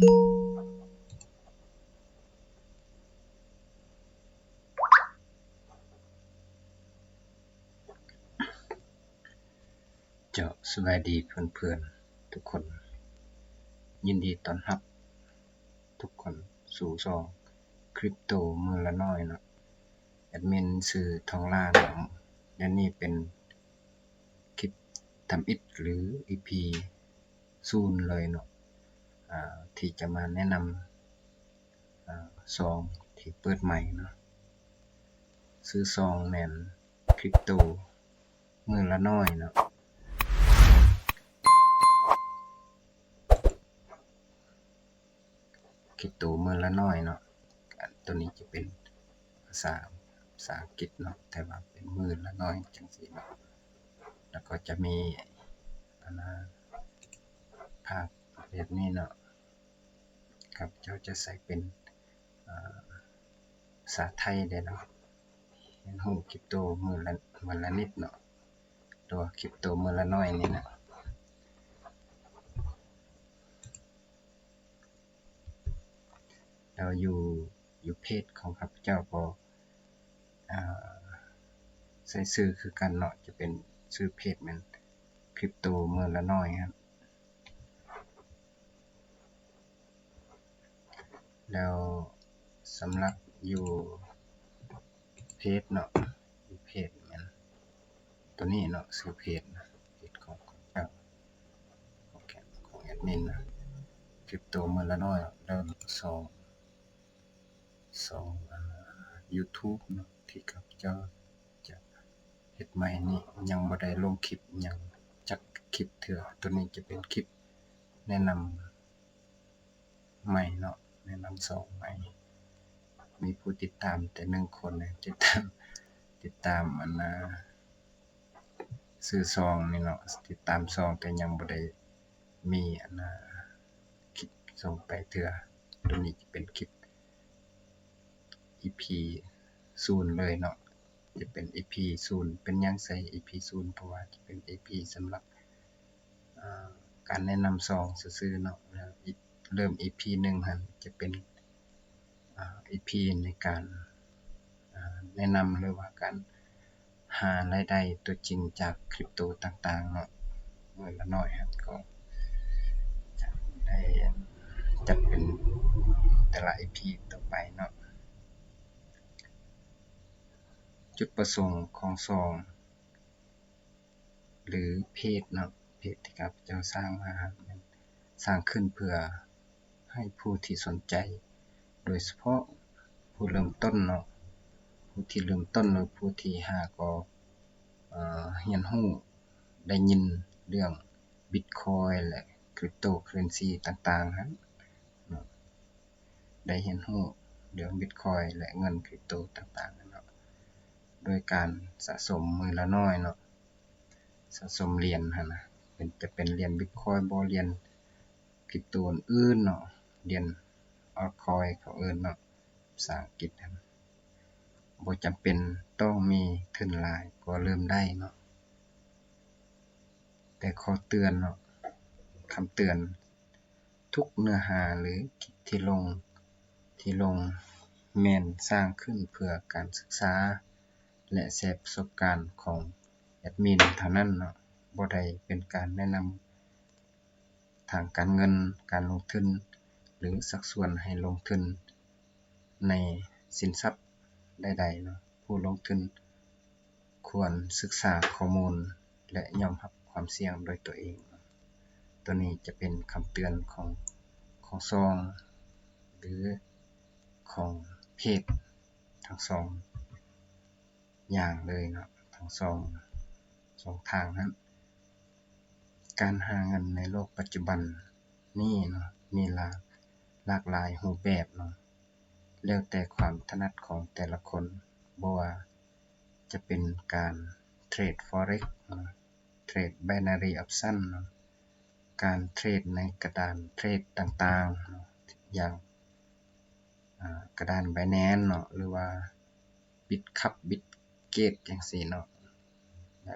เจ้าสวัสดีเพื่อนๆทุกคนยินดีต้อนรับทุกคนสู่ช่องคริปโตมือละน้อยเนาะแอดมินชื่อทองล้านเนาะและนี่เป็นคลิปทำอิฐหรือ EP 0เลยเนาะที่จะมาแนะนำซองที่เปิดใหม่เนาะซื้อซองแม่นคริปโตมือละน้อยเนาะคริปโตมือละน้อยเนาะตัวนี้จะเป็นภาษาอังกฤษเนาะแต่ว่าเป็นมือละน้อยจังซี่เนาะแล้วก็จะมีภาพแบบนี้เนาะครับเจ้าจะใส่เป็นภาษาไทยได้เนาะเห็นรูปคริปโตมือละนิดเนาะตัวคริปโตมือละน้อยนี่นะแล้วอยู่เพจของข้าพเจ้าก็ใส่ชื่อคือกันเนาะจะเป็นชื่อเพจมันคริปโตมือละน้อยครับแล้วสำหรับอยู่เพจเนาะอยู่เพจมันตัวนี้เนาะชื่อเพจนะเพจของเจ้าของแอดมินนะคริปโตมือละน้อยแล้วสองYouTube เนาะที่ข้าพเจ้าจะเฮ็ดใหม่นี่ยังบ่ได้ลงคลิปหยังจักคลิปเทื่อตัวนี้จะเป็นคลิปแนะนำใหม่เนาะแนะนำซองใหม่มีผู้ติดตามแต่1คนนะติดตามซื้อซองนี่เนาะติดตามซองแต่ยังบ่ได้มีคลิปส่งไปเทื่อตัวนี้จะเป็นคลิป EP 0เลยเนาะจะเป็น EP 0เป็นหยังใส่ EP 0เพราะว่าจะเป็น EP สำหรับการแนะนำซองซื่อๆเนาะแล้วเริ่ม EP 1หั่นจะเป็นEP ในการแนะนำหรือว่าการหารายได้ตัวจริงจากคริปโตต่างๆเนาะมื้อละน้อยครับก็จะได้จัดเป็นแต่ละ EP ต่อไปเนาะจุดประสงค์ของซองหรือเพจเนาะเพจที่ข้าพเจ้าสร้างมาสร้างขึ้นเพื่อให้ผู้ที่สนใจโดยเฉพาะผู้เริ่มต้นเนาะผู้ที่เริ่มต้นหรือผู้ที่หาก็เรียนรู้ได้ยินเรื่อง Bitcoin และ Cryptocurrency ต่างๆครับได้เรียนรู้เรื่อง Bitcoin และเงินคริปโตต่างๆเนาะโดยการสะสมมือละน้อยเนาะสะสมเหรียญหั่นนะจะเป็นเหรียญ Bitcoin บ่เหรียญคริปโตอื่นเนาะเหรียญ Altcoin เขาเอิ้นเนาะภาษาอังกฤษบ่จำเป็นต้องมีทุนหลายก็เริ่มได้เนาะแต่ขอเตือนเนาะคำเตือนทุกเนื้อหาหรือคลิปที่ลงแม่นสร้างขึ้นเพื่อการศึกษาและแชร์ประสบการณ์ของแอดมินเท่านั้นเนาะบ่ได้เป็นการแนะนำทางการเงินการลงทุนหรือชักชวนให้ลงทุนในสินทรัพย์ใดๆเนาะผู้ลงทุนควรศึกษาข้อมูลและยอมรับความเสี่ยงด้วยตัวเองตัวนี้จะเป็นคำเตือนของซองหรือของเพจทั้งสองอย่างเลยเนาะทั้งสองทางนั้นการหาเงินในโลกปัจจุบันนี่เนาะมีหลากหลายรูปแบบเนาะแล้วแต่ความถนัดของแต่ละคนบ่ว่าจะเป็นการเทรด Forex เทรด Binary Option เนาะการเทรดในกระดานเทรดต่างๆเนาะอย่างกระดาน Binance เนาะหรือว่า Bitcup Bitgate จังซี่เนาะ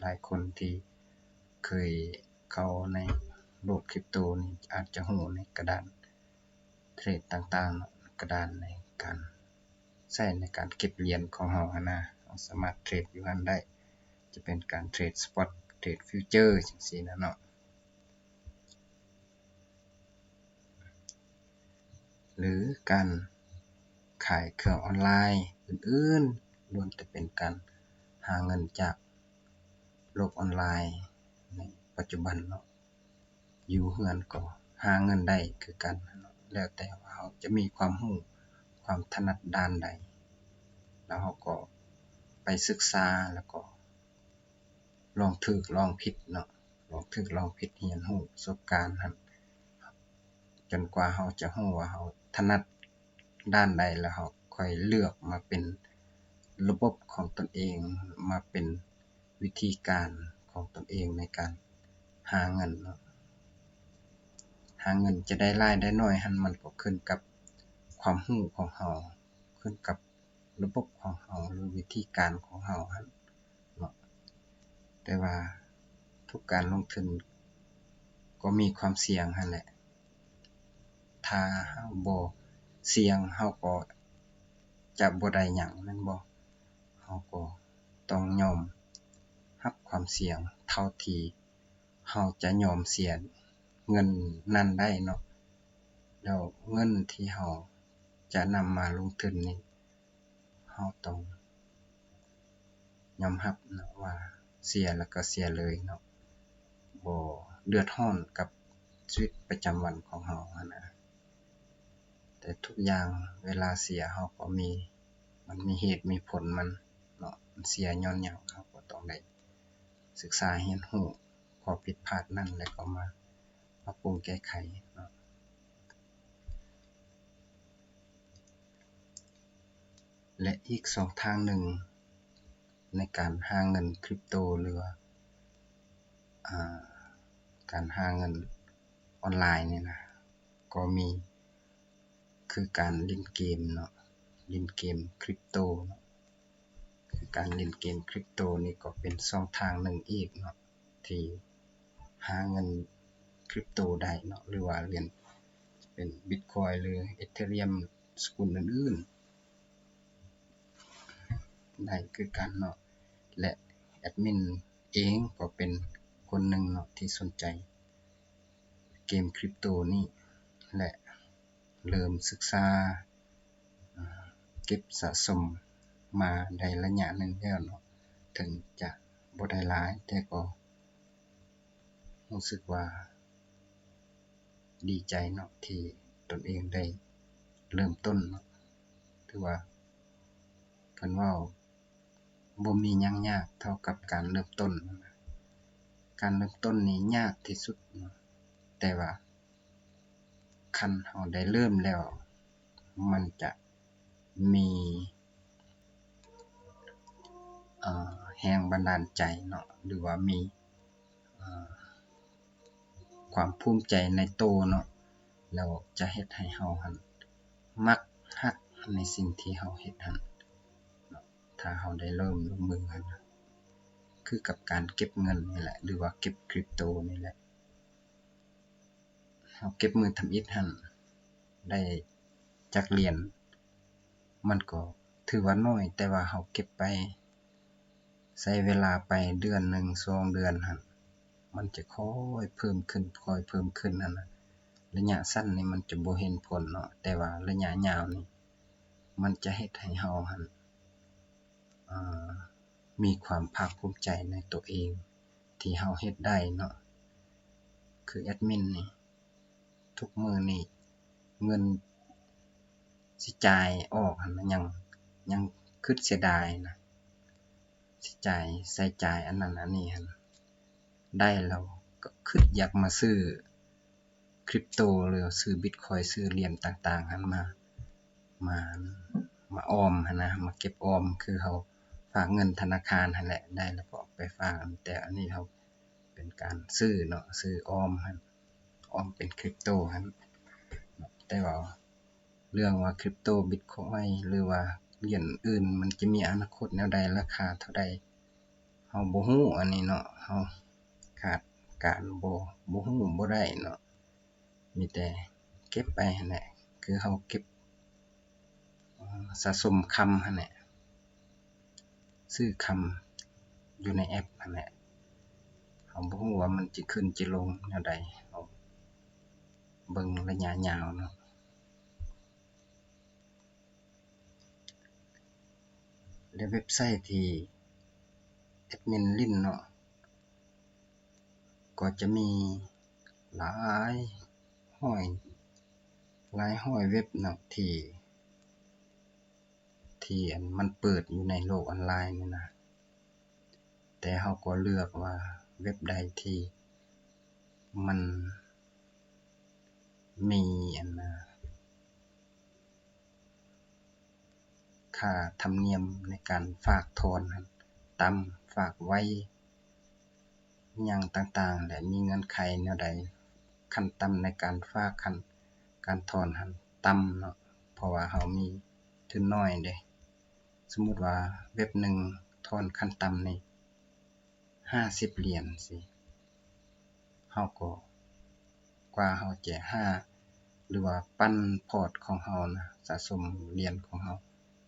หลายๆคนที่เคยเข้าในโลกคริปโตนี่อาจจะรู้ในกระดาน เทรดต่างๆเนาะกระดานในการใช้ในการเก็บเหรียญของเรานะเราสามารถเทรดอยู่หั่นได้จะเป็นการเทรดสปอตเทรดฟิวเจอร์จังซี่นะเนาะหรือการขายเครื่องออนไลน์อื่นๆล้วนแต่เป็นการหาเงินจากโลกออนไลน์ในปัจจุบันเนาะอยู่เรือนก็หาเงินได้คือกันเนาะแล้วแต่ว่าเราจะมีความรู้ความถนัดด้านใดแล้วเราก็ไปศึกษาแล้วก็ลองถูกลองผิดเนาะลองถูกลองผิดเรียนรู้ประสบการณ์หั่นจนกว่าเราจะรู้ว่าเราถนัดด้านใดแล้วเราค่อยเลือกมาเป็นระบบของตนเองมาเป็นวิธีการของตนเองในการหาเงินเนาะหาเงินจะได้หลายได้น้อยหั่นมันก็ขึ้นกับความรู้ของเราขึ้นกับระบบของเราหรือวิธีการของเราหั่นเนาะแต่ว่าทุกการลงทุนก็มีความเสี่ยงหั่นแหละถ้าเราบ่เสี่ยงเราก็จะบ่ได้หยังแม่นบ่เราก็ต้องยอมรับความเสี่ยงเท่าที่เราจะยอมเสียเงินนั้นได้เนาะแล้วเงินที่เราจะนำมาลงทุนนี่เราต้องยอมรับเนาะว่าเสียแล้วก็เสียเลยเนาะบ่เดือดร้อนกับชีวิตประจำวันของเราหั้นนะแต่ทุกอย่างเวลาเสียเราก็มันมีเหตุมีผลมันเนาะมันเสียย้อนหยังเราก็ต้องได้ศึกษาเรียนรู้ข้อผิดพลาดนั้นแล้วก็มาปรับปรุงแก้ไขเนาะและอีก2ทางหนึ่งในการหาเงินคริปโตหรือว่าการหาเงินออนไลน์นี่นะก็มีคือการเล่นเกมเนาะเล่นเกมคริปโตเนาะคือการเล่นเกมคริปโตนี่ก็เป็นช่องทางหนึ่งอีกเนาะที่หาเงินคริปโตได้เนาะหรือว่าเหรียญเป็น Bitcoin หรือ Ethereum สกุลอื่นๆได้คือกันเนาะและแอดมินเองก็เป็นคนหนึ่งเนาะที่สนใจเกมคริปโตนี่และเริ่มศึกษาเก็บสะสมมาได้ระยะหนึ่งแล้วเนาะถึงจะบ่ได้หลายแต่ก็รู้สึกว่าดีใจเนาะที่ตนเองได้เริ่มต้นเนาะถือว่าเพิ่นเว้าบ่มีหยังยากเท่ากับการเริ่มต้นการเริ่มต้นนี่ยากที่สุดเนาะแต่ว่าคันเราได้เริ่มแล้วมันจะมีแรงบันดาลใจเนาะหรือว่ามีความภูมิใจในตัวเนาะแล้วจะเฮ็ดให้เราหั่นมักฮักในสิ่งที่เราเฮ็ดหั่นเนาะถ้าเราได้เริ่มลงมือหั่นคือกับการเก็บเงินนี่แหละหรือว่าเก็บคริปโตนี่แหละเราเก็บมือทำอิฐหั่นได้จักเหรียญมันก็ถือว่าน้อยแต่ว่าเราเก็บไปใช้เวลาไปเดือนหนึ่ง2เดือนหั่นมันจะค่อยเพิ่มขึ้นค่อยเพิ่มขึ้นนั่นน่ะระยะสั้นนี่มันจะบ่เห็นผลเนาะแต่ว่าระยะยาวนี่มันจะเฮ็ดให้เราหั่นมีความภาคภูมิใจในตัวเองที่เราเฮ็ดได้เนาะคือแอดมินนี่ทุกมื้อนี่เงินสิจ่ายออกหั่นมันยังคิดเสียดายนะสิจ่ายใช้จ่ายอันนั้นอันนี้หั่นได้แล้วก็คิดอยากมาซื้อคริปโตหรือซื้อบิตคอยน์ซื้อเหรียญต่างๆหั่นมามาออมหั้นนะมาเก็บออมคือเราฝากเงินธนาคารหั่นแหละได้แล้วก็ไปฝากแต่อันนี้เราเป็นการซื้อเนาะซื้อออมหั่นออมเป็นคริปโตหั่นแต่ว่าเรื่องว่าคริปโตบิตคอยน์หรือว่าเหรียญอื่นมันจะมีอนาคตแนวใดราคาเท่าใดเราบ่รู้อันนี้เนาะเราคาดการณ์บ่รู้บ่ได้เนาะมีแต่เก็บไปหั่นแหละ คือเฮาเก็บสะสมคำหั่นแหละซื้อคำอยู่ในแอปหั่นแหละเฮาบ่ฮู้ว่ามันสิขึ้นจิลงแนวใดเฮาเบิ่งระยะยาวเนาะและเว็บไซต์ที่แอดมินลิ้นเนาะก็จะมีหลายร้อยเว็บเนาะที่อันมันเปิดอยู่ในโลกออนไลน์นี่นะแต่เฮาก็เลือกว่าเว็บใดที่มันมีอันค่าธรรมเนียมในการฝากถอนหั่นต่ำฝากไว้อิหยังต่างๆและมีเงื่อนไขแนวใดขั้นต่ำในการฝากการถอนหั่นต่ำเนาะเพราะว่าเฮามีทุนน้อยเด้สมมุติว่าเว็บหนึ่งถอนขั้นต่ำนี่50เหรียญสิเฮาก็กว่าเฮาจะหรือว่าปั้นพอร์ตของเฮานะสะสมเหรียญของเฮา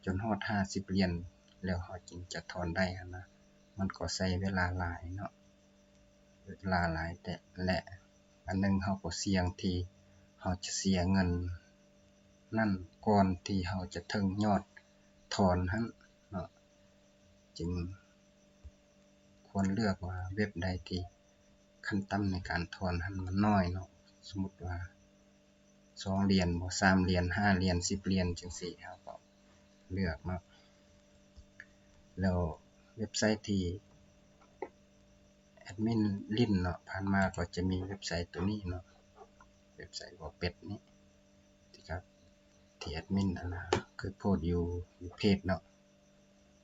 จนฮอด50เหรียญแล้วเฮาจึงจะถอนได้หั่นนะมันก็ใช้เวลาหลายเนาะเวลาหลายแต่และอันนึงเฮาก็เสี่ยงที่เฮาจะเสียเงินนั่นก่อนที่เฮาจะถึงยอดถอนหั่นเนาะจึงควรเลือกว่าเว็บใดที่ขั้นต่ำในการถอนหั่นมันน้อยเนาะสมมุติว่า2เหรียญบ่3เหรียญ5เหรียญ10เหรียญจังซี่เฮาก็เลือกเนาะแล้วเว็บไซต์ที่แอดมินลิ้นเนาะผ่านมาก็จะมีเว็บไซต์ตัวนี้เนาะเว็บไซต์บ่เป็ดนี้ที่แอดมินเคยโพสต์อยู่เพจเนาะ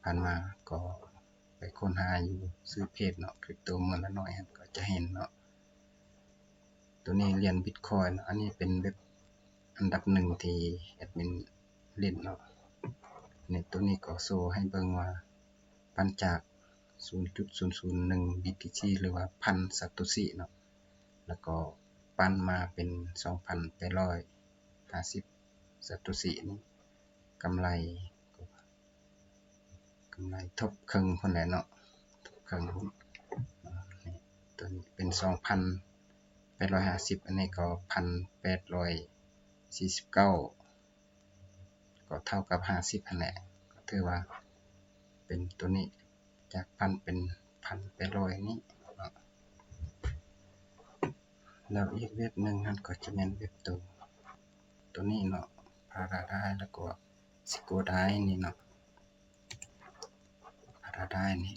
ผ่านมาก็ไปค้นหาอยู่ชื่อเพจเนาะคริปโตเมืองละน้อยก็จะเห็นเนาะตัวนี้เรียน Bitcoin อันนี้เป็นเว็บอันดับ1ที่แอดมินเล่นเนาะนี่ตัวนี้ก็โชว์ให้เบิ่งว่าปันจาก 0.001 BTC หรือว่า 1,000 Satoshi เนาะแล้วก็ปั้นมาเป็น 2,850 Satoshi นี่กำไรทบครึ่งพุ่นแหละเนาะทบครึ่งนี่ตัวนี้เป็น 2,850 อันนี้ก็ 1,849 ก็เท่ากับ50นั่นแหละก็ถือว่าเป็นตัวนี้จาก 1,000 เป็น 1,800 นี้เนาะแล้วอีกเว็บหนึ่งนั่นก็จะแม่นเว็บตัวนี้เนาะ Paradise แล้วก็ Sigodai นี่เนาะ Paradise นี่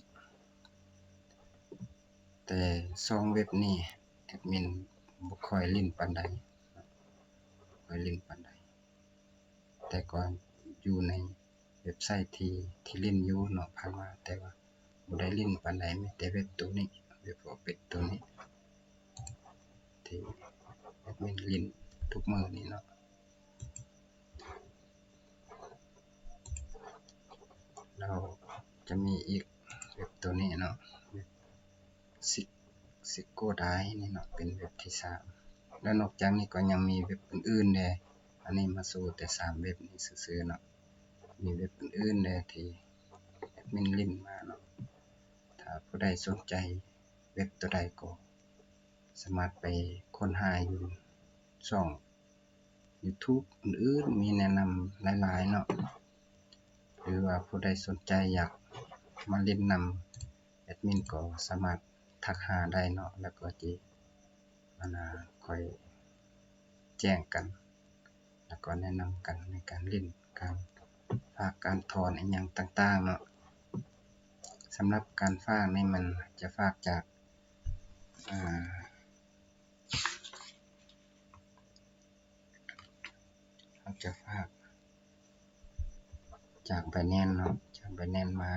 แต่2เว็บนี้แอดมินบ่ค่อยลิ้นปานใดแต่ก็อยู่ในเว็บไซต์ที่ลิ้นอยู่เนาะผ่านมาแต่ว่าบ่ได้ลิ้นปานใดมีแต่เว็บตัวนี้เว็บบ่เป็ดตัวนี้ที่แอดมินลิ้นทุกมื้อนี้เนาะแล้วจะมีอีกเว็บตัวนี้เนาะเว็บ Sigodai นี่เนาะเป็นเว็บที่3แล้วนอกจากนี้ก็ยังมีเว็บอื่นๆแหน่อันนี้มาโชว์แต่3เว็บนี้ซื่อๆเนาะมีเว็บอื่นๆแหน่ที่แอดมินลิ้นมาเนาะถ้าผู้ใดสนใจเว็บตัวใดก็สามารถไปค้นหาอยู่ช่อง YouTube อื่นๆมีแนะนำหลายๆเนาะหรือว่าผู้ใดสนใจอยากมาเล่นนำแอดมินก็สามารถทักหาได้เนาะแล้วก็จิค่อยแจ้งกันแล้วก็แนะนำกันในการเล่นการฝากการถอนอิหยังต่างๆเนาะสำหรับการฝากนี่มันจะฝากจากจะฝากจาก Binance เนาะจาก Binance มา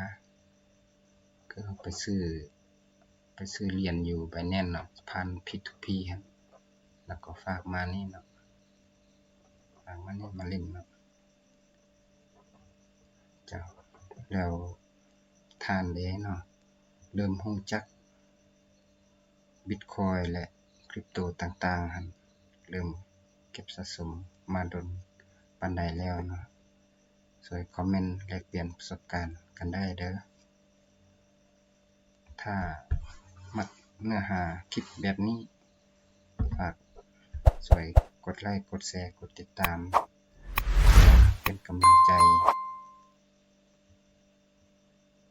คือเอาไปซื้อเหรียญอยู่ Binance เนาะผ่าน P2P ครับแล้วก็ฝากมานี่เนาะฝากมานี่มาเล่นเนาะเจ้าแล้วท่านเด้เนาะเริ่มรู้จัก Bitcoin และคริปโตต่างๆหั่นเริ่มเก็บสะสมมาดน ปานใดแล้วเนาะช่วยคอมเมนต์แลกเปลี่ยนประสบการณ์กันได้เด้อถ้ามักเนื้อหาคลิปแบบนี้ฝากช่วยกดไลค์กดแชร์กดติดตามเป็นกำลังใจ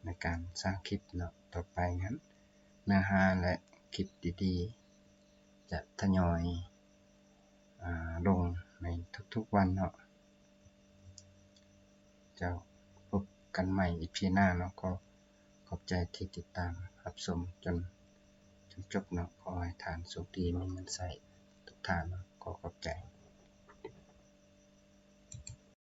ในการสร้างคลิปเนาะต่อไปนั้นเนื้อหาและคลิปดีๆจะทยอยลงในทุกๆวันเนาะจะพบกันใหม่ EP หน้าเนาะก็ขอบใจที่ติดตามรับชมจนจบเนาะขอให้ท่านโชคดีมีเงินใช้ทุกท่านเนาะขอบใจ